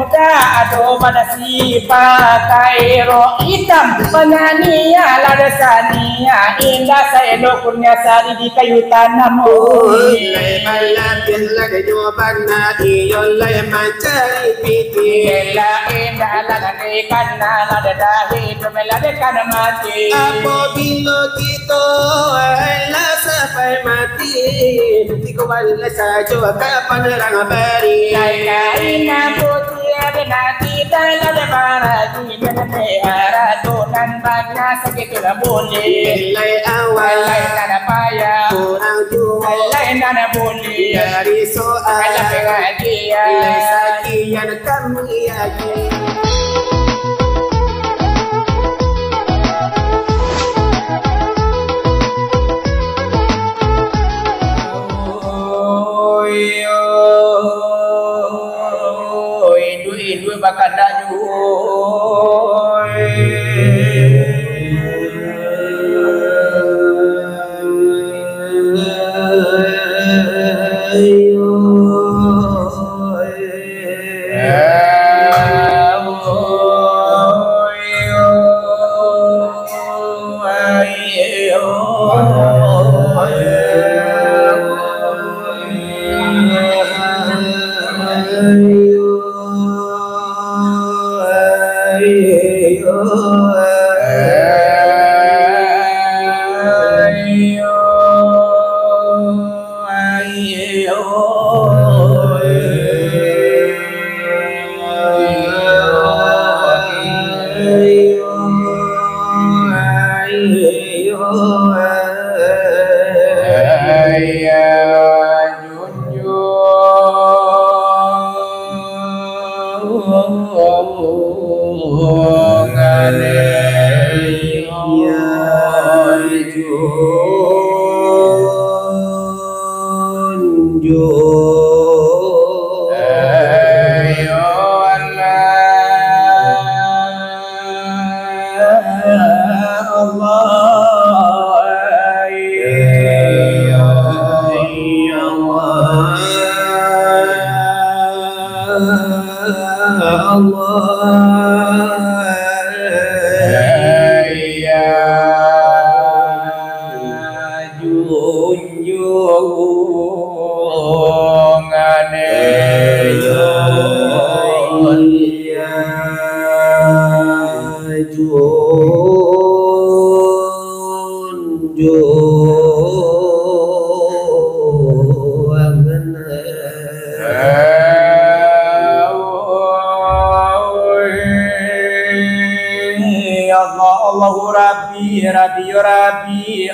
muda ado madasi pakai roh hitam penania ladasania indah saya lokurnya sari di kayu tanam Lai malakin lagi jawaban nadi Yolai mencari piti Ela indah ladakan ladadahi Ladadakan mati Apabila kita Ela sampai mati Nanti kau balik saja Kapan nerang beri Kaina putih nanti dalam barang ini aratunan banyak segitu boleh. Lai awal Lai nana payah, Kurang jua lai nana boleh. Dari soal Lai pengajian, Lai sakian kami yakin Induk bakal daju.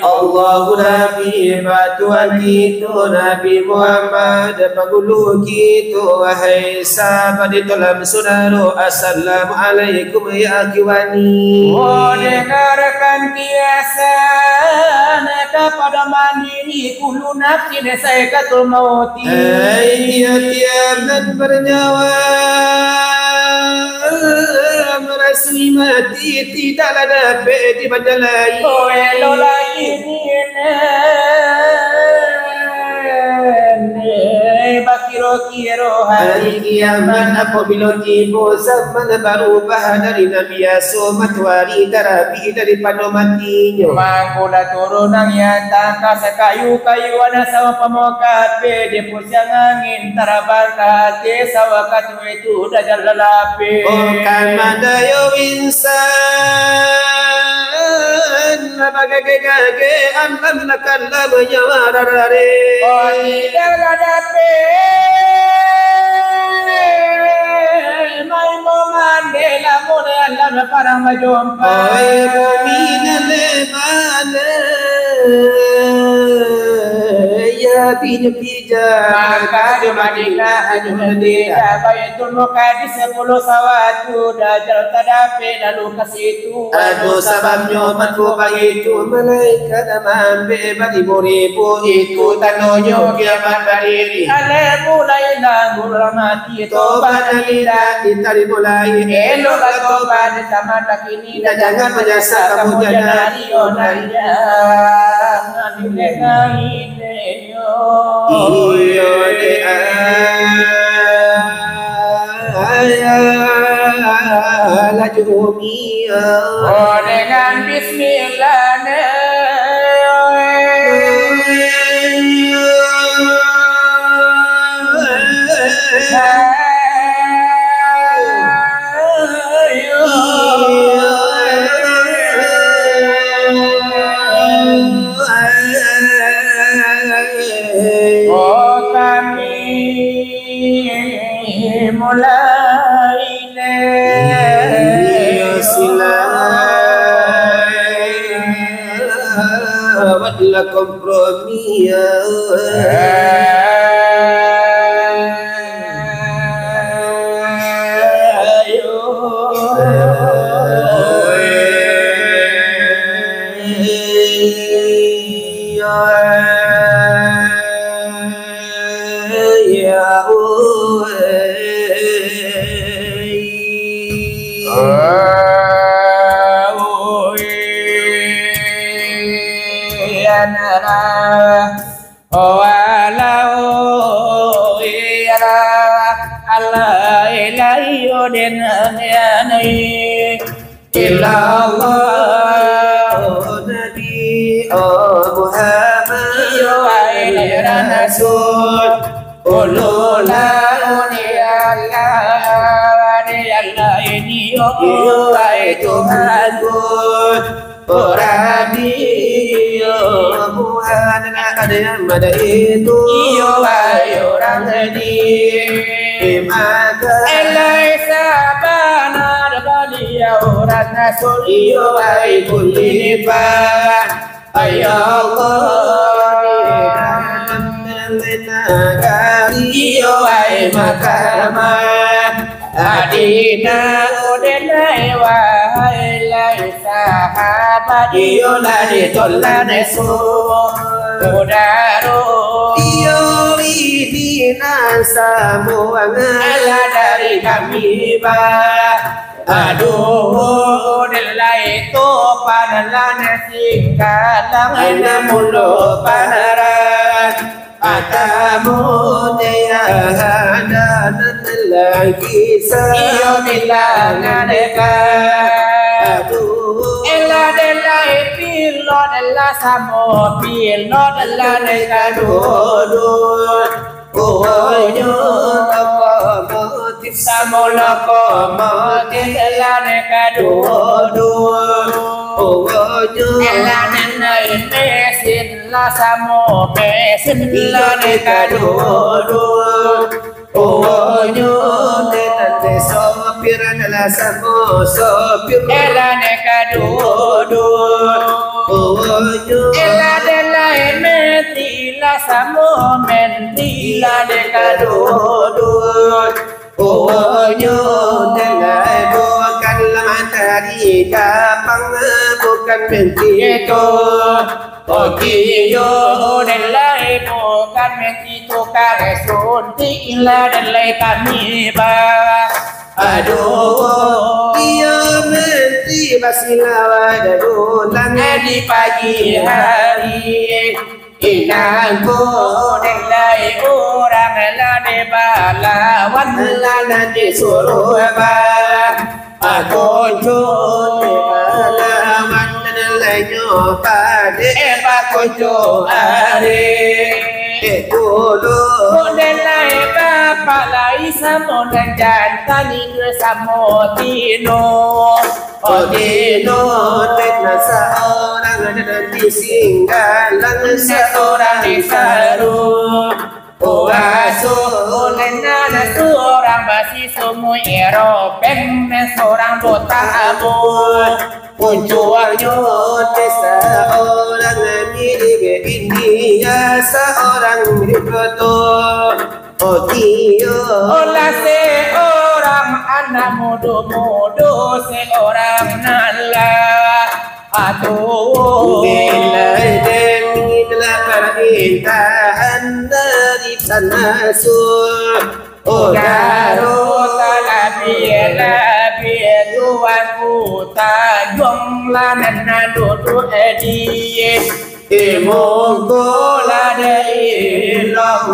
Allahu Nabi Batuan kita Nabi Muhammad Pagulu kita Wahai sahabat di dalam saudara Assalamualaikum ya akiwani dengarkan kiasan kepada mandiri Kulu nafsin saikatul mauti tiap-tiap dan bernyawa merasui mati tidaklah dapat dibadalai elo lagi bakiro-kiro hari kiamat apabila tiba zaman berubah dari Nabi Yusuf matahari terapi daripada matinya mangkula turunang yang tangka sekayu-kayu ada sawah pemokape di pusiang angin tarabangka di sawah katu itu dajal lelapi bukan madayo insan bagage alam nakalla menyawarare oh tidak ladape mai momandela mone Allah parang majompa oi minale male ya pija maka di Madinah Madinah Baitul Muqaddas 10 sawatu dajal tadape lalu ke situ aduh sababnya matu pagi itu malaikat ambe beribu-ribu itu tanonyo kiamat berdiri ale mulai langgur mati tobat tidak ditari mulai elok tobat sama tak ini dan jangan menyesal kamu janari onaya iyo de bumi Oh dengan bismillah buatlah kompromi Pada itu orang di mata elai sabana beliau ratna sulio ai kulipan ya Allah iyo ai makama adina udenai wa elai sahabat iyo lari tolane su Saudaro iyo idina semua ala dari kami aduh delai to panalana singkalang ina mulo panaran atamu daya dan lagi iyo bilang adeka aduh ela delai pilot ela samo pilot ela neka dodo lokomotif samo lokomotif ela neka dodo ela nena mesin la samo mesin ela neka dodo tete sopir adalah samo sopir ela neka dodo ela delai mentila samo mentila neka dodo delai bukan tadi kapang bukan mentito Okiyo delai bukan mentito karesun tila delai kami aduh iya menti basilawa darulang di pagi hari inangku delai orang lade balawan lade suruh aku balawan delai nyoba aku dulu delai kapalai samo dan jantani samo tino Odino tetna seorang dan disinggalan seorang disaru Asuh seorang basi semua Eropen seorang botamu Puncuannya seorang milik India seorang milik betul Odio olah seorang anak muda-muda seorang nala aduh bila demikianlah perintahan dari sana sur Labia Tuhan ku tajung lanan duduk edi Monggo lada ilah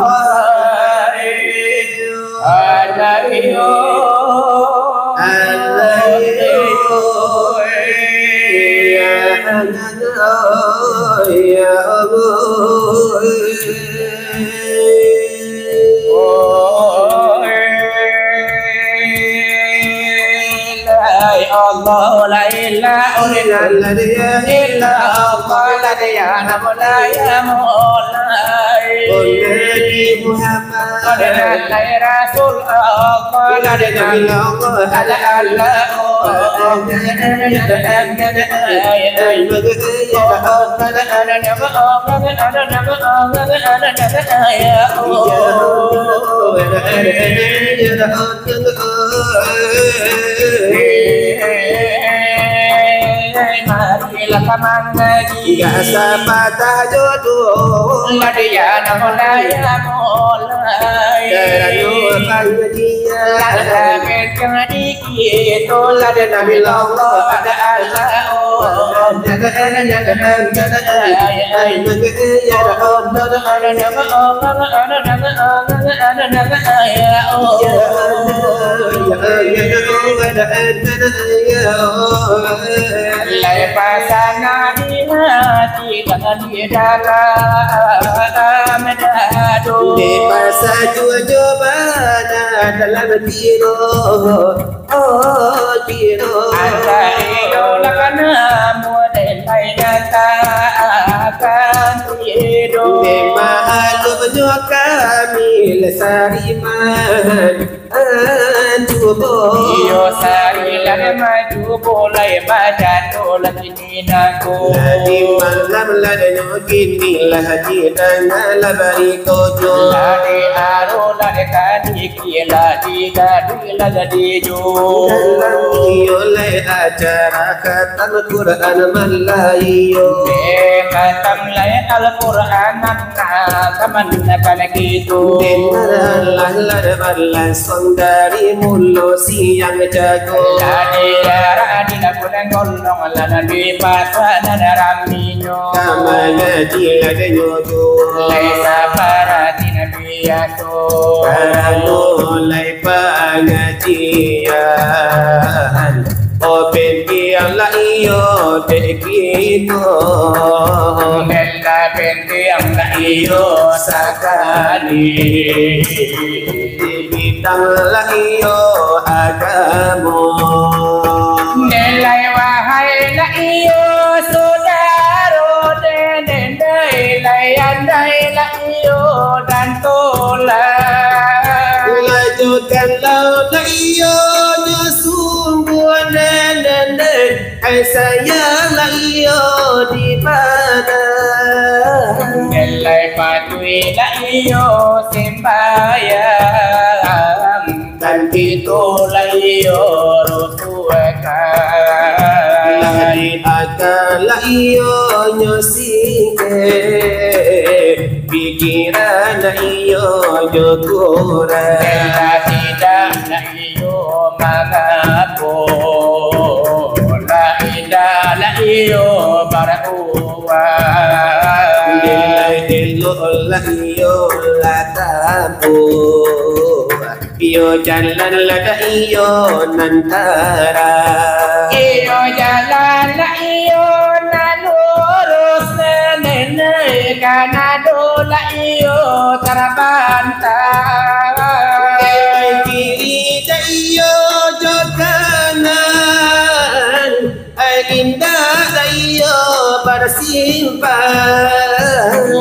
Alayo la ilaha illa Allah la ilaha ya Maulai Muhammad la Rasul Allah la marilah kamangaji patah jodoh ladiyana mulaya mulai Lagen jadi kita ladana bilallah ada Lai pasana di hati dengan di dalam dadu di masa jubana dalam tiro tiro anta idola kana model lainnya akan tidur di mahalum kami lesariman Iyo sari lana maju boleh badan dola kini naku Ladi malam lada nyokini lahadi dana labari kojo Ladi aro ladi kadi ladi gadi lagadi jo Dalam iyo lay acara khatam Quran malayo Khatam lay Al-Quran kaman nakala gitu Benar lada balas dari mulo siang jago Ladi arah di lakukan golong lana di pasana raminyo Kamana lada nyogo Laisa parati nabiyato Karano lay pengajian Open biang la iyo dekito Nella penti ang naiyo sakali Bintang la iyo agamo Nelay wahai naiyo sudaro Denday layanday naiyo dan tolak Lanjutkan lau la iyo nyasungguh nene Hai sayang la iyo di mana Nelay patui naiyo sembayang Dan itu naiyo rusuakan Lari akan la iyo nyosike Pikiran la iyo nyokuran Nella tidak naiyo mangapo La ida naiyo barakuwa Dilo la iyo la tapo Iyo jalan la da iyo nantara Iyo jalan naiyo na lurus Nene kanado naiyo terbantah Kiri da iyo jokanan Indah da iyo bersimpan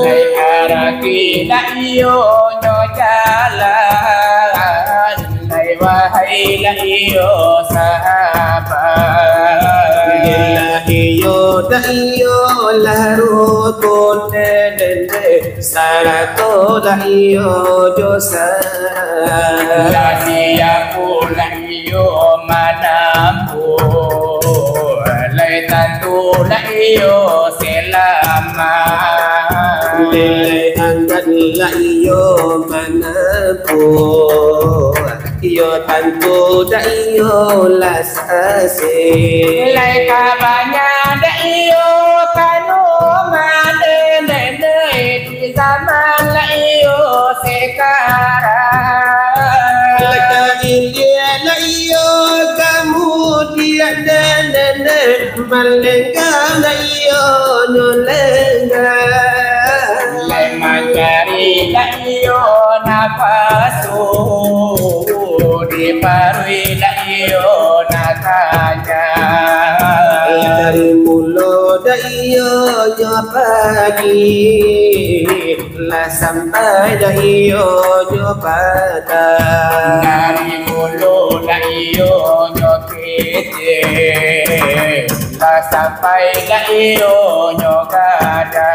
Lai araki naiyo nyo jalan Lai wahai naiyo sahabat La iyo da iyo larut nene Sarato da iyo josan La siyaku naiyo manampu Lai tantu naiyo selamat Lele angkat la iyo manapo Iyo tantu da iyo lasase Lai kabanya naiyo kanu made di zaman naiyo sekarang Laka ilia la iyo kemudian nene Malenga la iyo nyolenga Lai mencari naiyo napasu Diparui naiyo nakanya pagi lah sampai dah iyo nyo patah dari mulu lah iyo nyo kete lah sampai lah iyo nyo kada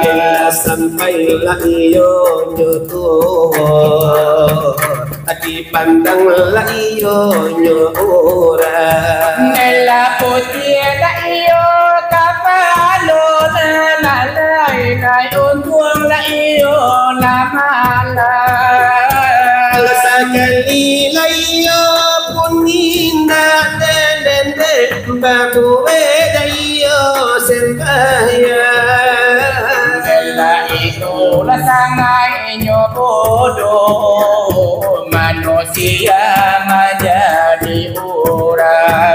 lah sampai lah iyo nyo tua ati pandang lah iyo nyo ora nela putih lah iyo kapalo na lai lai untuang lah iyo na malai sekali lah iyo pun indah den babu eda iyo sembahyang nela itu lah sangai nyo bodoh manusia menjadi orang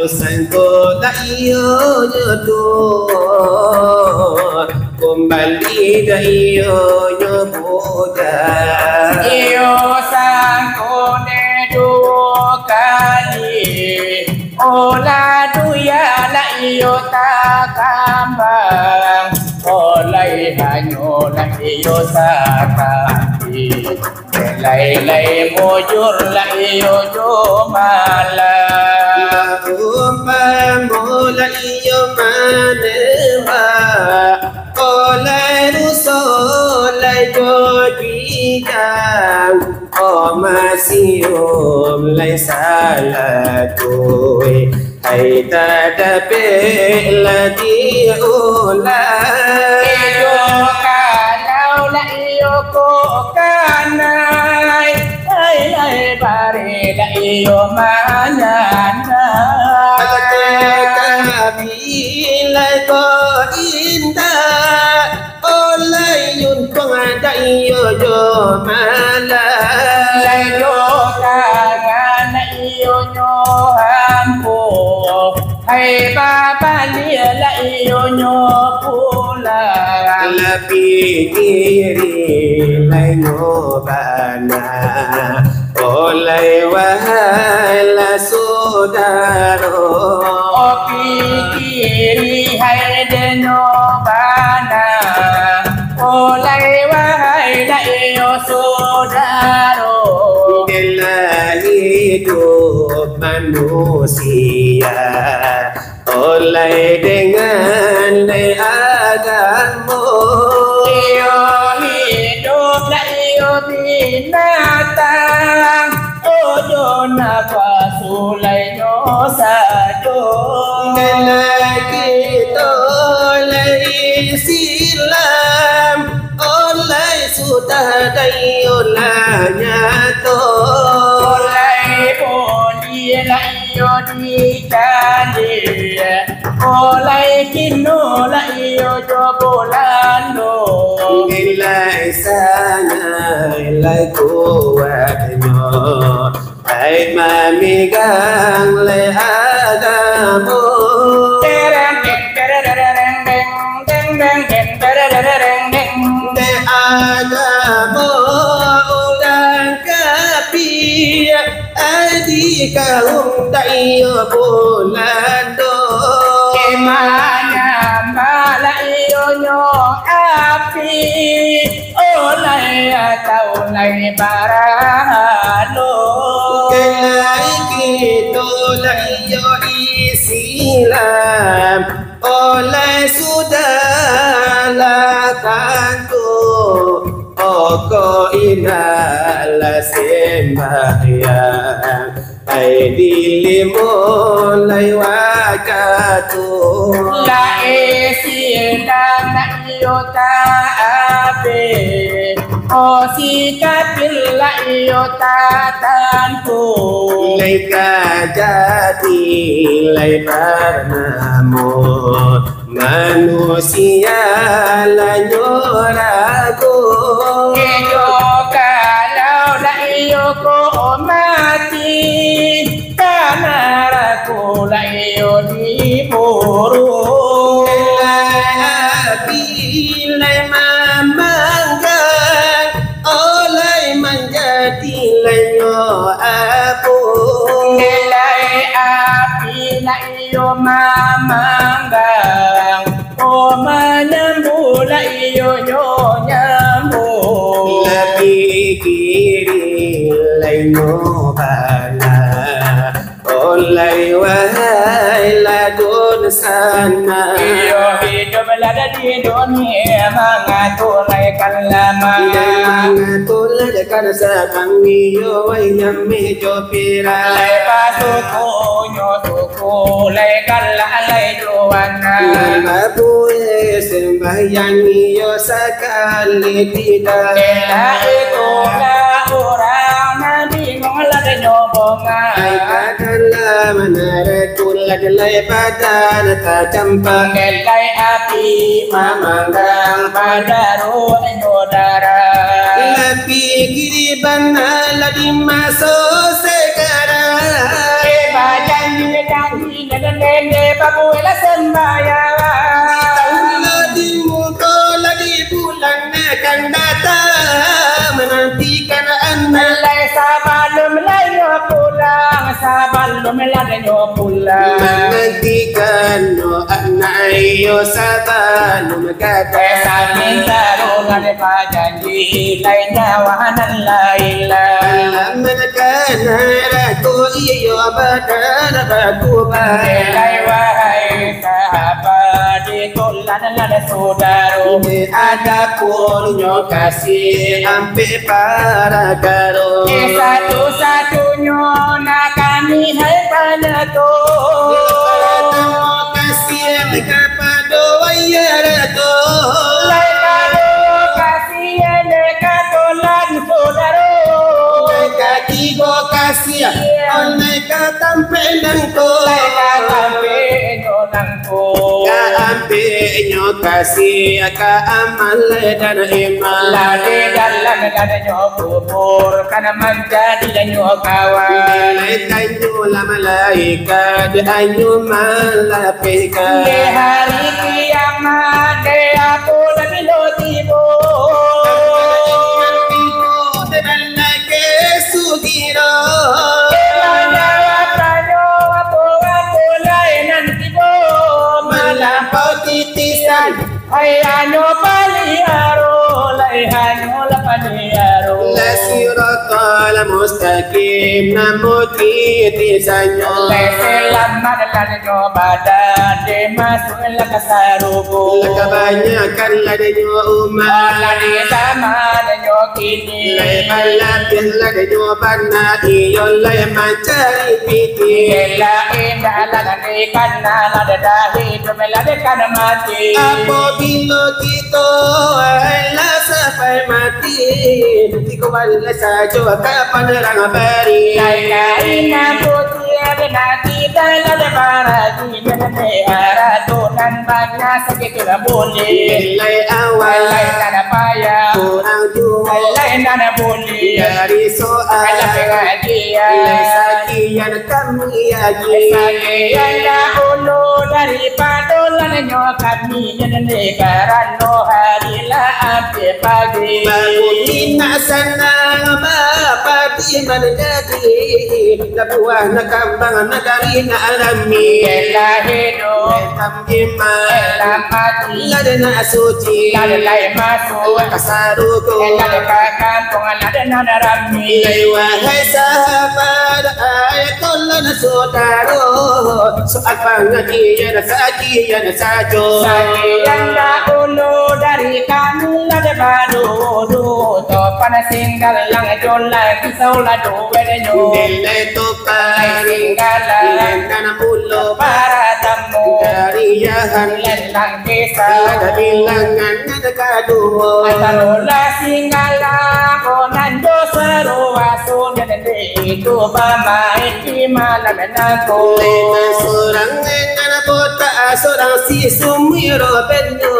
sangko dah iyo nyodo kembali dah iyo nyoboda iyo sangko ne dua kali olah duya la iyo tak kambang oleh hanyo la iyo sakati lai mujur la iyo jomala mula iyo manema oleh rusolai jodijang o masium lai salatui hai tadape lagi ulai iyo kalau la iyo ko kanai lai bare la iyo manana bila ko indah oleh yun pengadai yo mala layo kangan iyo nyo hampo hai baba lia la iyo nyo pula lapi kiri layo bana oleh wahala saudaro pikiri hai deno bana oleh wahai la iyo saudaro dalam hidup manusia oleh dengan agama iyo hidup la iyo binatang ojo napa sulai nyo sado kita oleh Islam oleh sudah dari olehnya to oleh bodi la iyo di kali oleh kino la iyo jobolando nilai sana nilai kuatnya hai mamigang le agama de agama ulang kapi adi kaum dayo bolando kemana malayo nyo api oleh atau oleh baralo kelai kita layo Islam oleh sudah lakukan oko inala sembahyang ai dilimu lai wakatu la esilang na iyo taabe o si kapil la iyo tatanto lai kajati lai parnamo manusia lanyorago iyo kalau la iyo ko mati kanaraku la iyo di buru bilai mamangkan oleh menjadi lenyo abu nilai api la iyo iyo mamanggang o manambula iyo nyambu Labi kiri laino bala Olay wahai ladun sana iyo hidup lada di dunia mengatulai kalama Mengatulai karsa kami yo wayam mejo pira Lay pasukunyo tuku lay kala lay juwana Mabuhay sembahyang iyo sakali tidak Ila itu na orang nabi ngolad nyobonga Ay kadala manarakulad lay badan tajampa Ngelay api mamanggang padaru nyodara Labi kiriban ladi masuk sekarang Bajan janji nene babuela sembayang Ladi muka ladi bulan akan datang menantikan anda Melay sabalum layo pulang sabalum layo pulang menantikan no anak yo sabalum kata minta rungan pajanji lainnya wahanan laila menekan ratu iyo badan batu Melay wahai sahabat ditulan lada saudaro ada pun nyo kasih ampe para karo satu-satunya nak kami hai panato kasih kepada wayarato Lai kado kasih dekatolan saudaro katigo kasih oleh katampelan ko Lai katampe nonangko ampe nyo kasih ka amal dan iman Lade dalam dan nyokubur Kana menjadi dan nyokawan malaikat la malaikat ayu malapika Di hari kiamat De aku lebih lotibo Hai ano paliaro lai ano la paliaro la siratal mustaqim namuti tisanyo lai selamat lan nyo badan de masuk la kasarubu la kebanyakan ladanya umat la di zaman nyo kini lai malapin ladanya bana iyo lai mencari piti la indah la ni kana la dahi la de kana mati apabila kita lah sampai mati tiga wala saja kapan rang bari lai kaina putih nanti dalam baragi nene aratunan banyak sakit boleh lai awal lai kana payah kurang dua lai nana boleh dari soal lai pengajian lai sakian kami aji sakian dahulu dari padolan kami nene karano hari lah api pagi bangunin sana bapa di mana jadi buah nakambang nagari na alami Ela hidup tamjima Ela mati lada na suci Lada lai masuk kasaruko Ela dekat kampung Lada nana rami wahai sahabat ayatullah saudaro soal pengajian sajian sajo Sajian dahulu dari kami Lada badudu Topan singgal lang jolai Kisau ladu wedenyo nilai topai Singgalan kana pulo para tamu kariyahan Lelang kisah ada bilangan ada kaduo Atarola singala konando seru asun dede itu bama iki malam nako lena surang ngana bota seorang si Sumiro benyo,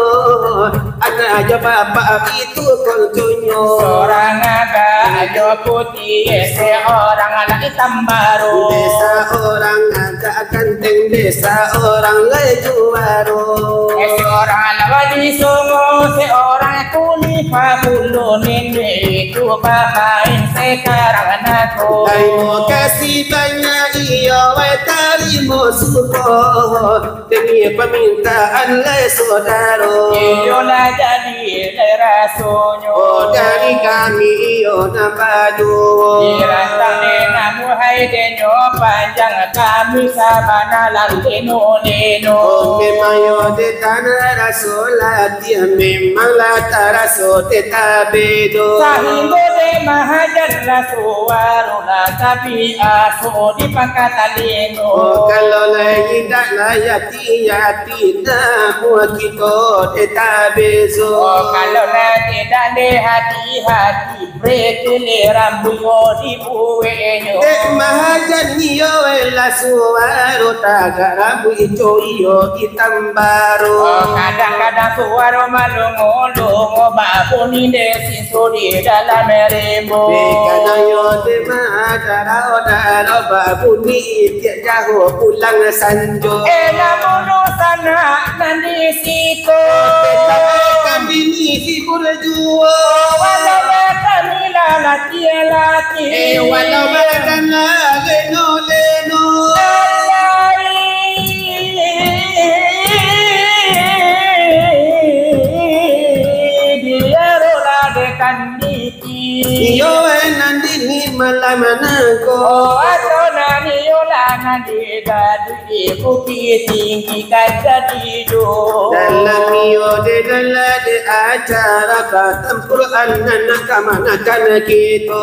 anak aja bapak itu konconyo. Seorang agak aja putih, seorang anak hitam baru. Desa orang agak ganteng, desa orang laju baru. Seorang anak wadi songo, seorang kulit pabulu nenek itu pamain sekarang anakku. Terima kasih banyak iyo terima support demi permintaan le saudara. Iyolah jadi rasonyo. Oh dari kami iyo napadu. Dirantang denamu hai denyo panjang kami sabana lanteno neno. Oh memang yo de tanah rasulat dia memanglah taraso de tabedo. Sahibo de mahajan rasuarula tapi aso di pangkataleno. Oh kalau lagi tak layati yatina buat kita de tabezo. Oh kalau tidak de hati-hati brekele rambuyo di buenyo. Dek mahajan iyo ela suaro taga rambu itu iyo itambaro. Oh kadang-kadang suara malungo-lungo babuni desi suri dalam rembo. Bekana yo de madara odara babuni tiap jauh pulang sanjo. Namun sana nanti siko. Kami ni si berjuo. Walau kami lati. Walau makan leno leno. Biarolah dekan niki. Yo nanti ni malam manako. Oh atau nani yola nanti gadu di bukit tinggi kaca tidur. Dalam yo de acara khatam Quran nak kamanakan kita.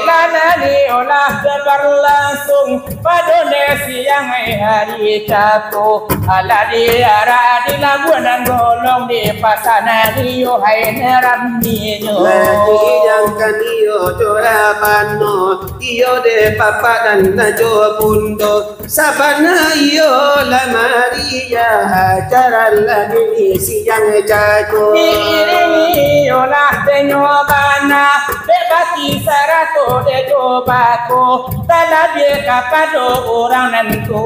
Nani yola berlangsung pada siang hari Sabtu. Ala di arah di Labuan Golong di pasana yo hai neramino. Lagi jangkan iyo corabano, iyo de papa dan najo bundo. Sabana iyo la Maria, acara lagi siang jago. Ini yola tenyobana, bebati sarato de jobako. Talabie kapado orang nanto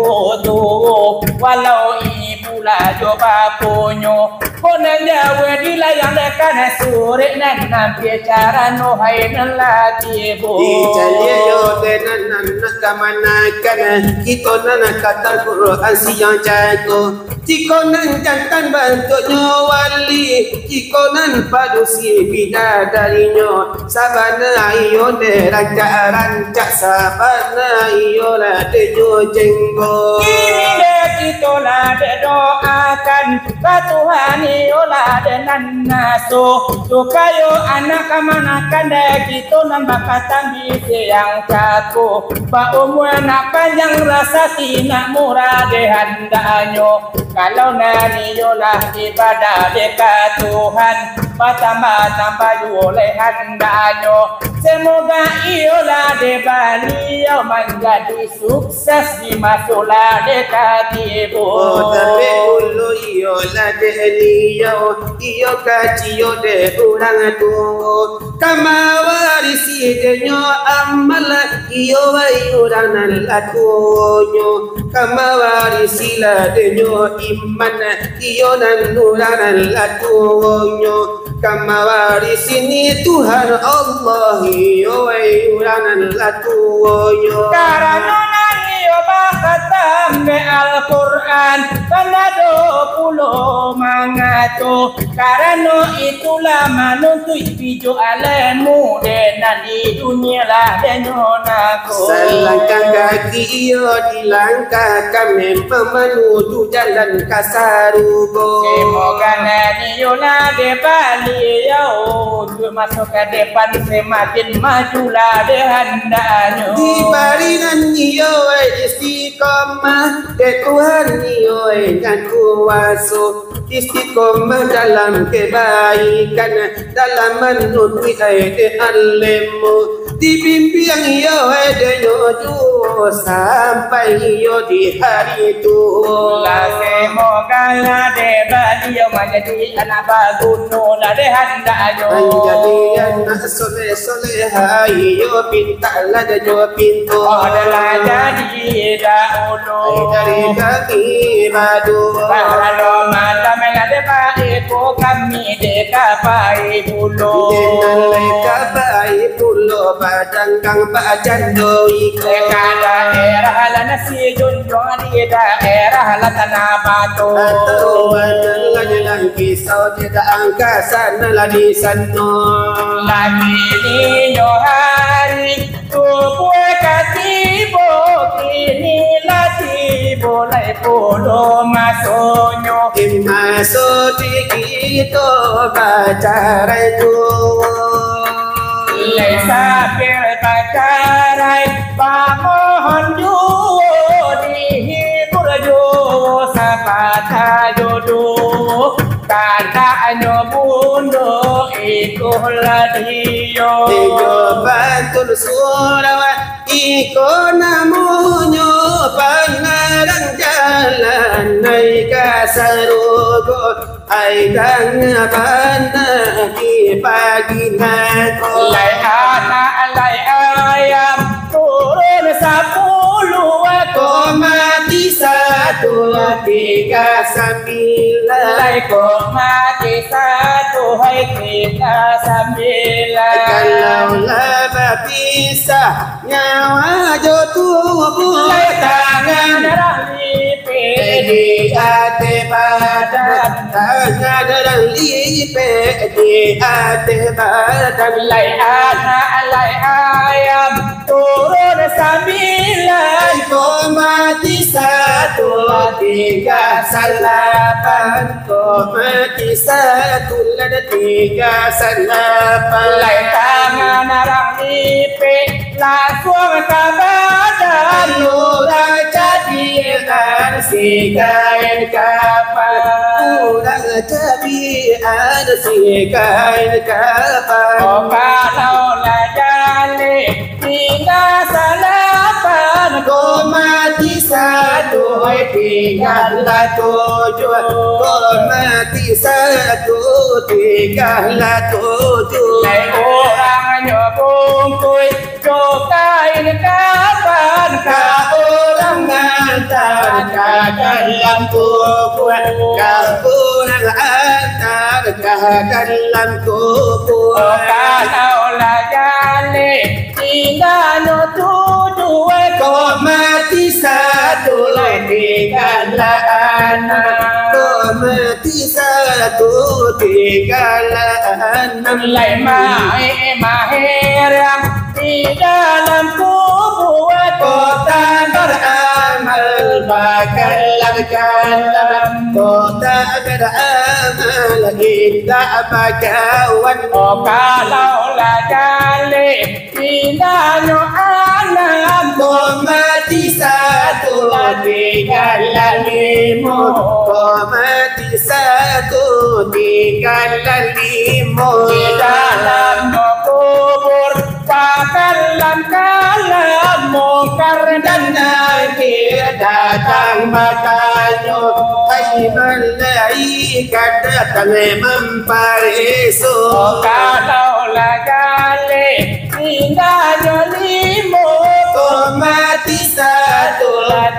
walau ibu la joba ponyo. Konan jawa di layang dekan sore nan nampi cara no hai lagi bo. Ijaliya yo tenan nak kamanakan kita nak kata Quran siang jago. Cikonan jantan bentuknya wali, cikonan padusi bidadarinya. Sabana iyo de rancak sabana iyo la de jo jenggo. Ini de titola de doakan ke Tuhan iola de nanaso sukayo anak kamanakan de kita nambah kata bisi yang cakup. Ba umur anak panjang rasa tina murah de handanyo. Kalau nani yolah ibadah dekat Tuhan, tambah oleh handanyo. Semoga iolah de beliau menjadi sukses di masulah dekat ibu. Oh tapi ulu iolah de iyo kaciyo de urang tu. Kama warisi denyo amal iyo wayuran latunyo. Kama warisi la denyo iman iyo nan nuran latunyo. Kama warisini Tuhan Allah iyo wayuran latunyo. Karena nani bahatam be Al-Quran karena 20 mangato. Karena itulah manuntut pijo alemu dan di dunia lah denyonaku. Selangkah kaki iyo dilangkahkan memang menuju jalan kasarugo. Semoga nani yola de beliau masuk ke depan semakin majulah de handanya. Di barinan iyo istiqomah de Tuhan iyo dan kuasa. Istiqomah dalam kebaikan, dalam menuntut de alemu. Dibimbing iyo menuju sampai di hari tua. Semoga de beliau menjadi anak baguno de hendak menjadi anak soleh ayo pintalah jo pintu adalah jadi dahulu dari kami madu kalau malam ada baik kami dekapai bulu denai kapai bulu badang kang bajan doi kada daerah la nasi junjung di daerah la tanah batu atau badang lang kisau tidak angkasa nala di sana lagi di hari tubuh katibo kini lagi boleh puluh masuknya masuk di kita pacaran tu Lesa pacaran pamohon juo dihibur juo sapata jodoh kata nyobundo ikulah dia Ego bantul suara iko namunyo pangarang jalan naik kasarugo ay dang bana di pagi nako Lai anak lai ayam turun 10 mati 1 3 9 Lai kok mati 1 hai 3 9 kalau laba pisah nyawa jo tubuh Lai tangan rali di hati badan tangan dan lipe di hati badan Lai anak lai ayam turun 9 kau mati 1 3 8 kau mati 1 3 8 Lai tangan rali langsung ke badan Udah jadi kan si kain kapan Udah jadi ada si kain kapan Oh kalau lah jale tinggal salapan Kau mati 1 tinggallah 7 Kau mati 1 tinggallah 7 Lai orang nyobungkui jokain kapan Kau orang ngantar ke dalam kubur Kau orang antar ke dalam kubur Oh kalau lah jale tinggal 7 Kau mati 1 tinggallah anak Kau mati 1 tinggallah anak Lai mahir di dalam kubur Kota beramal bakal kalam Kota beramal indah bakawan Oh kalau lah jale tinggal anak Kau mati 1 tinggallah 5 Kau mati 1 tinggallah 5 di dalam kubur bakalan kalam mungkar dan nakir datang makanya Hai malaikat datang memparisu Oh kalau lah jale tinggal 5 Kau mati 1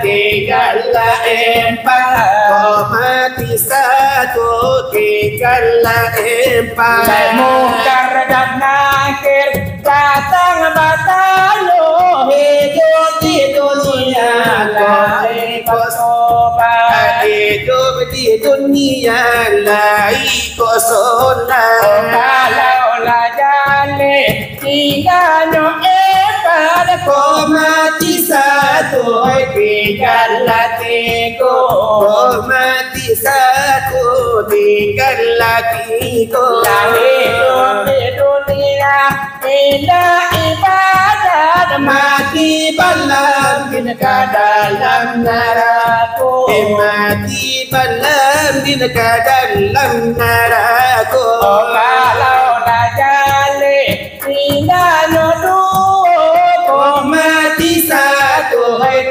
tinggallah 4 Kau mati 1 tinggallah 4 Lai mungkar dan nakir datang batalo hidup di dunia lai kosoba hidup di dunia lai kosona kalau lah jale tinggal pada kau mati 1 tinggallah 3 kau mati 1 tinggallah 3 hidup di dunia indah ibadat mati balam bin ke dalam neraka mati balam bin ke dalam neraka Oh kalau dah jale tinggal dua kau mati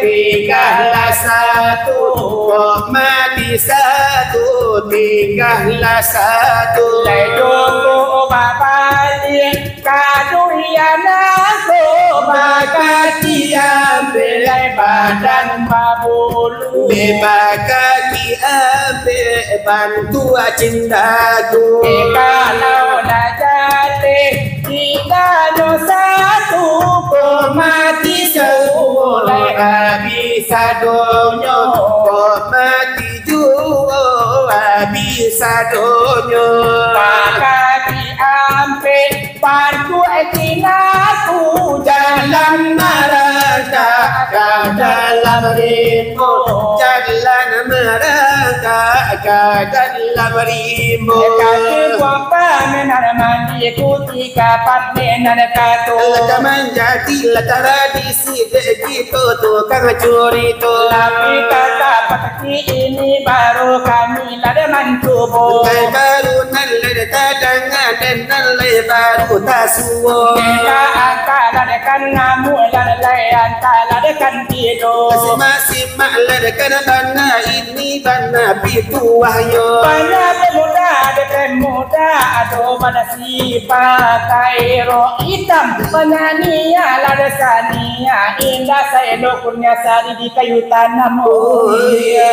tinggallah satu, kok mati satu, tinggallah satu. Lejogo babali kaduyana ko bakati ambil badan babulu Bakati ambil bantu cintaku. kalau najate kita no satu ko mati Mulai bisa donyo, kok mati juga bisa donyo. bakati ambil bantu cintaku Jalan neraka ke dalam rimbo, jalan neraka ke dalam rimbo. Kaki wapa menar mandi kuti kapat menar kato. Lada menjadi tradisi begitu tukang curi tu. Tapi kata pataki ini baru kami lada mantubo. Baru nalai tadangan dan nalai baru tasuo. Kita angka ladakan ngamu ladakan ladakan tido. Masing-masing ladakan bana ini bana pitu wahyo. Banyak pemuda aduh pada si pakai ro hitam penania ladasania indah saya lokurnya sari di kayu tanam. Oh iya